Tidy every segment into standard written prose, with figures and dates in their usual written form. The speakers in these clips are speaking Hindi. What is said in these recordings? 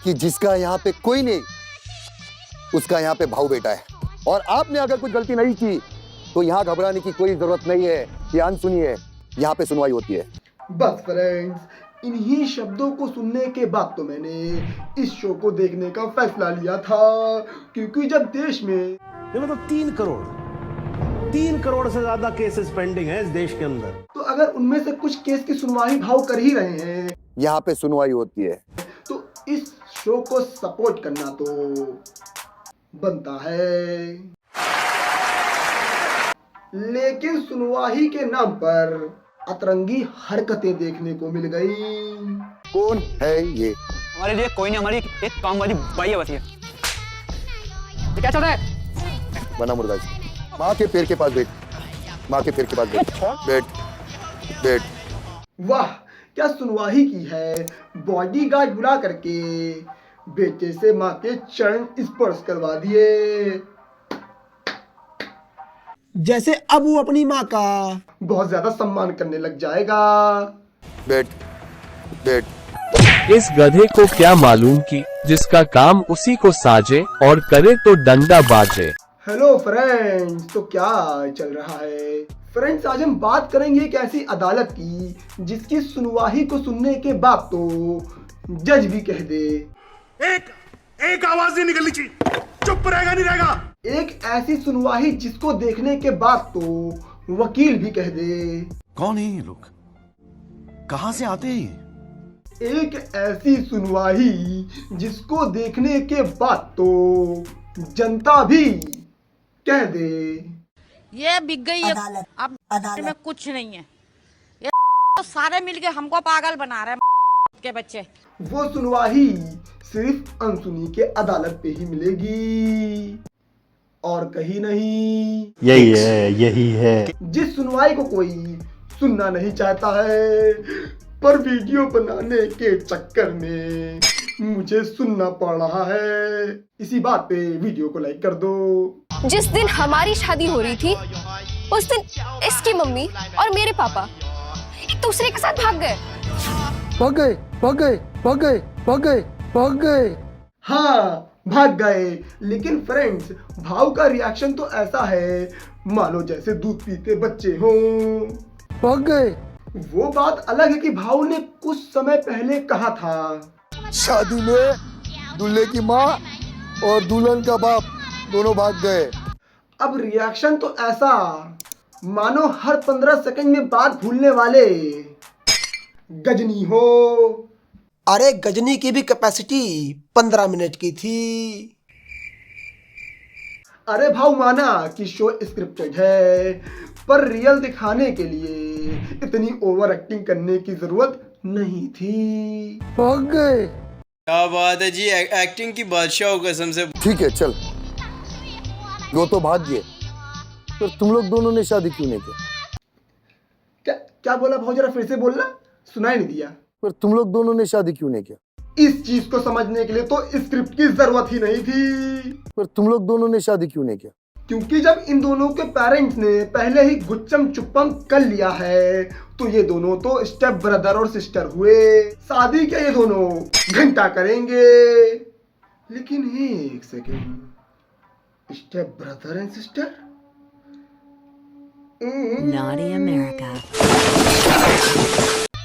कि जिसका यहाँ पे कोई नहीं, उसका यहाँ पे भाव बेटा है। और आपने अगर कुछ गलती नहीं की तो यहाँ घबराने की कोई जरूरत नहीं है। ध्यान सुनिए, यहाँ पे सुनवाई होती है। बस फ्रेंड्स, इन्हीं शब्दों को सुनने के बाद तो मैंने इस शो को देखने का फैसला लिया था, क्योंकि जब देश में ये मतलब 3 करोड़ से ज्यादा केसेस पेंडिंग है इस देश के अंदर, तो अगर उनमें से कुछ केस की सुनवाई भाव कर ही रहे हैं, यहाँ पे सुनवाई होती है, तो इस शो को सपोर्ट करना तो बनता है। लेकिन सुनवाई के नाम पर अतरंगी हरकतें देखने को मिल गई। कौन है ये? हमारे लिए कोई नहीं, हमारी एक काम वाली बाई है बस ये क्या चल रहा है? बना मुर्गा जी, माँ के पैर के पास बैठ, माँ के पैर के पास बैठ, बैठ बैठ। वाह, क्या सुनवाई की है। बॉडीगार्ड बुला करके बेटे से माँ के चरण स्पर्श करवा दिए, जैसे अब वो अपनी माँ का बहुत ज्यादा सम्मान करने लग जाएगा। बैठ बैठ। इस गधे को क्या मालूम कि जिसका काम उसी को साजे और करे तो डंडा बाजे। हेलो फ्रेंड्स, तो क्या चल रहा है? फ्रेंड्स, आज हम बात करेंगे एक ऐसी अदालत की जिसकी सुनवाई को सुनने के बाद तो जज भी कह दे, एक आवाज नहीं निकलनी चाहिए, चुप रहेगा नहीं रहेगा। एक ऐसी सुनवाई जिसको देखने के बाद तो वकील भी कह दे, कौन है ये लोग, कहां से आते हैं? एक ऐसी सुनवाई जिसको देखने के बाद तो जनता भी कह दे, ये बिक गई है अब में कुछ नहीं है, ये तो सारे मिलके हमको पागल बना रहे हैं के बच्चे। वो सुनवाई सिर्फ अनसुनी के अदालत पे ही मिलेगी और कहीं नहीं। यही है। जिस सुनवाई को कोई सुनना नहीं चाहता है, पर वीडियो बनाने के चक्कर में मुझे सुनना पड़ रहा है। इसी बात पे वीडियो को लाइक कर दो। जिस दिन हमारी शादी हो रही थी उस दिन इसकी मम्मी और मेरे पापा एक दूसरे के साथ भाग गए। भाग गए, भाग गए, भाग गए, भाग गए, भाग गए। हाँ, भाग गए। लेकिन फ्रेंड्स, भाव का रिएक्शन तो ऐसा है मानो जैसे दूध पीते बच्चे हों। भाग गए। वो बात अलग है कि भाव ने कुछ समय पहले कहा था, शादी में दूल्हे की माँ और दुल्हन का बाप दोनों भाग गए। अब रिएक्शन तो ऐसा मानो हर 15 सेकंड में बात भूलने वाले गजनी हो। अरे गजनी की भी कैपेसिटी 15 मिनट की थी। अरे भाव माना कि शो स्क्रिप्टेड है, पर रियल दिखाने के लिए इतनी ओवर एक्टिंग करने की जरूरत नहीं थी। भाग गए। क्या बात है जी, एक्टिंग की बादशाह हो कसम से। ठीक है चल, वो तो भाग गए, तो तुम लोग दोनों ने शादी क्यों नहीं की? क्या क्या बोला भाव, जरा फिर से बोलना, सुनाई नहीं दिया। पर तुम लोग दोनों ने शादी क्यों नहीं किया? इस चीज को समझने के लिए तो स्क्रिप्ट की जरूरत ही नहीं थी। पर तुम लोग दोनों ने शादी क्यों नहीं किया? क्योंकि जब इन दोनों के पेरेंट्स ने पहले ही गुच्चम चुप्पम कर लिया है, तो ये दोनों तो स्टेप ब्रदर और सिस्टर हुए। शादी क्या ये दोनों घंटा करेंगे। लेकिन एक second, step brother and sister? Naughty America.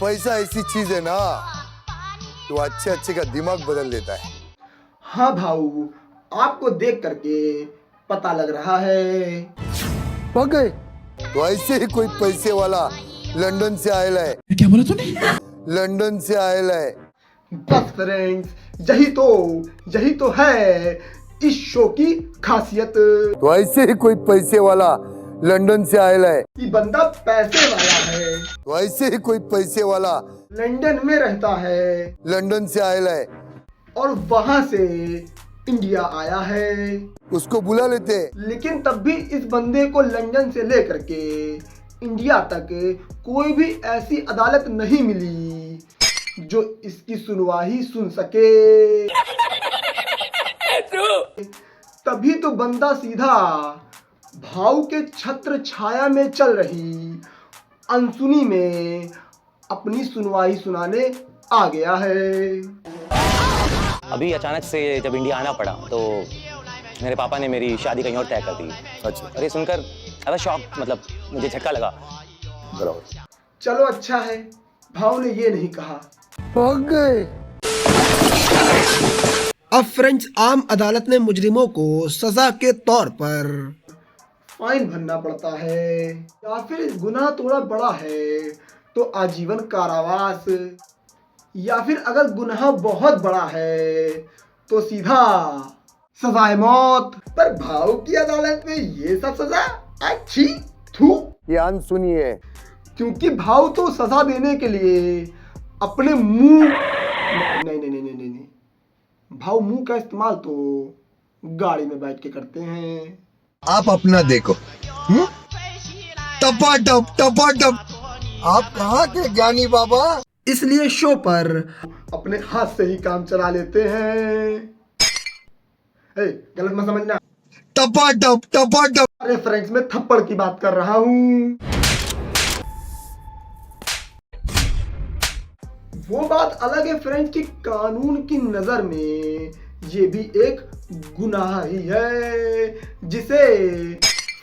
पैसा ऐसी चीज है ना, तो अच्छे अच्छे का दिमाग बदल देता है। हाँ भाऊ, आपको देख करके पता लग रहा है। भाग गए। तो ऐसे ही कोई पैसे वाला लंदन से आएला है। क्या बोला तूने? लंदन से आएला है। बस फ्रेंड्स, यही तो है इस शो की खासियत। तो ऐसे ही कोई पैसे वाला लंदन से आएला है। ये बंदा पैसे वाला है, तो ऐसे ही कोई पैसे वाला लंदन में रहता है, लंदन से आएला है, और वहां से इंडिया आया है। उसको बुला लेते। लेकिन तब भी इस बंदे को लंदन से लेकर के इंडिया तक कोई भी ऐसी अदालत नहीं मिली जो इसकी सुनवाई सुन सके। तभी तो बंदा सीधा भाव के छत्र छाया में चल रही अनसुनी में अपनी सुनवाई सुनाने आ गया है। अभी अचानक से जब इंडिया आना पड़ा तो मेरे पापा ने मेरी शादी कहीं और तय कर दी। अच्छा, और ये सुनकर ऐसा शॉक, मतलब मुझे झटका लगा। बराबर। चलो अच्छा है, भाव ने ये नहीं कहा। भाग गए। अब फ्रेंड्स, आम अदालत में मुजरिमों को सजा के तौर पर फाइन भरना पड़ता है, या फिर गुनाह थोड़ा बड़ा है तो आजीवन कारावास, या फिर अगर गुनाह बहुत बड़ा है तो सीधा सजाए मौत। पर भाव की अदालत में ये सब सजा अच्छी थू। ध्यान सुनिए, क्योंकि भाव तो सजा देने के लिए अपने मुंह नहीं, भाव मुंह का इस्तेमाल तो गाड़ी में बैठ के करते हैं। आप अपना देखो। टपाटप टपाटप। आप कहाँ के ज्ञानी बाबा? इसलिए शो पर अपने हाथ से ही काम चला लेते हैं। गलत मत समझना, टपाटप टपाटप। अरे फ्रेंड्स, मैं थप्पड़ की बात कर रहा हूँ। वो बात अलग है फ्रेंड्स कि कानून की नजर में ये भी एक गुनाह ही है, जिसे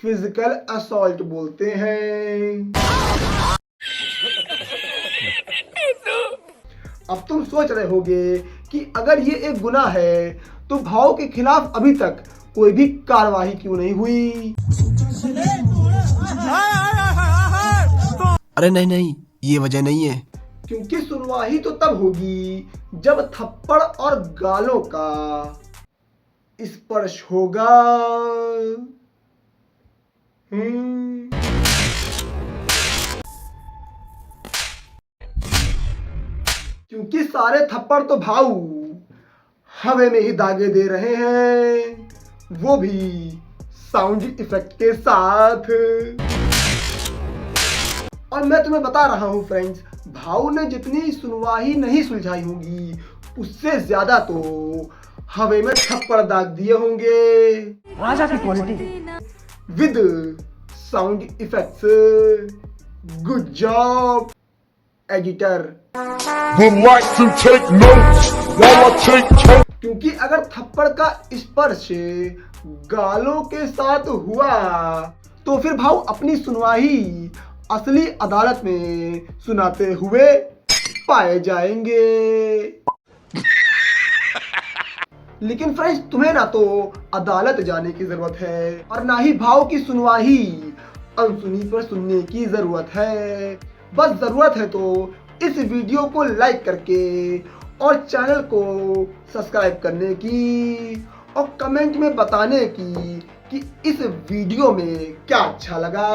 फिजिकल असॉल्ट बोलते हैं। अब तुम सोच रहे होगे कि अगर ये एक गुनाह है तो भाव के खिलाफ अभी तक कोई भी कार्रवाई क्यों नहीं हुई? अरे नहीं, ये वजह नहीं है। क्योंकि सुनवाई तो तब होगी जब थप्पड़ और गालों का स्पर्श होगा। क्योंकि सारे थप्पड़ तो भाऊ हवा में ही दागे दे रहे हैं, वो भी साउंड इफेक्ट के साथ। और मैं तुम्हें बता रहा हूं फ्रेंड्स, भाऊ ने जितनी सुनवाई नहीं सुलझाई होगी उससे ज्यादा तो हवा में थप्पड़ दाग दिए होंगे। राजा की quality with sound effects. Good job editor. क्योंकि अगर थप्पड़ का स्पर्श गालों के साथ हुआ तो फिर भाऊ अपनी सुनवाई असली अदालत में सुनाते हुए पाए जाएंगे। लेकिन फ्रेंड्स, तुम्हें ना तो अदालत जाने की जरूरत है और ना ही भाव की सुनवाई अनसुनी पर सुनने की जरूरत है। बस जरूरत है तो इस वीडियो को लाइक करके और चैनल को सब्सक्राइब करने की और कमेंट में बताने की कि इस वीडियो में क्या अच्छा लगा।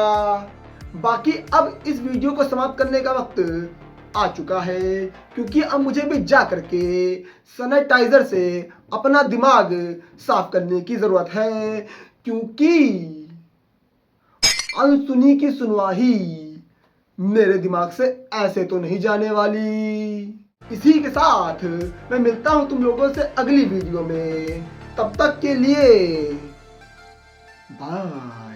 बाकी अब इस वीडियो को समाप्त करने का वक्त आ चुका है, क्योंकि अब मुझे भी जा करके सैनिटाइजर से अपना दिमाग साफ करने की जरूरत है, क्योंकि अनसुनी की सुनवाई मेरे दिमाग से ऐसे तो नहीं जाने वाली। इसी के साथ मैं मिलता हूं तुम लोगों से अगली वीडियो में। तब तक के लिए बाय।